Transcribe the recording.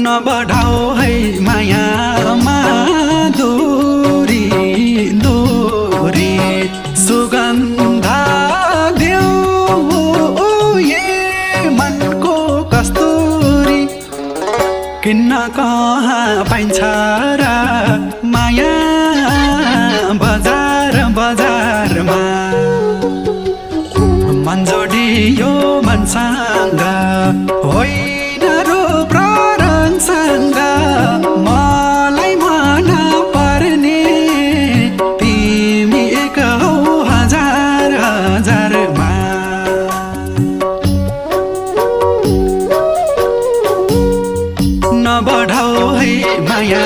नबढाओ है मायामा दूरी दूरी सुगन्धा देऊ ये मनको कस्तुरी किन्न कहाँ पाइन्छ र माया बजार बजारमा मन जोडियो मनसँग होइन रूप र रङसँग मलाई मन पर्ने तिमी एक हौ हजार हजारमा नबढाओ है माया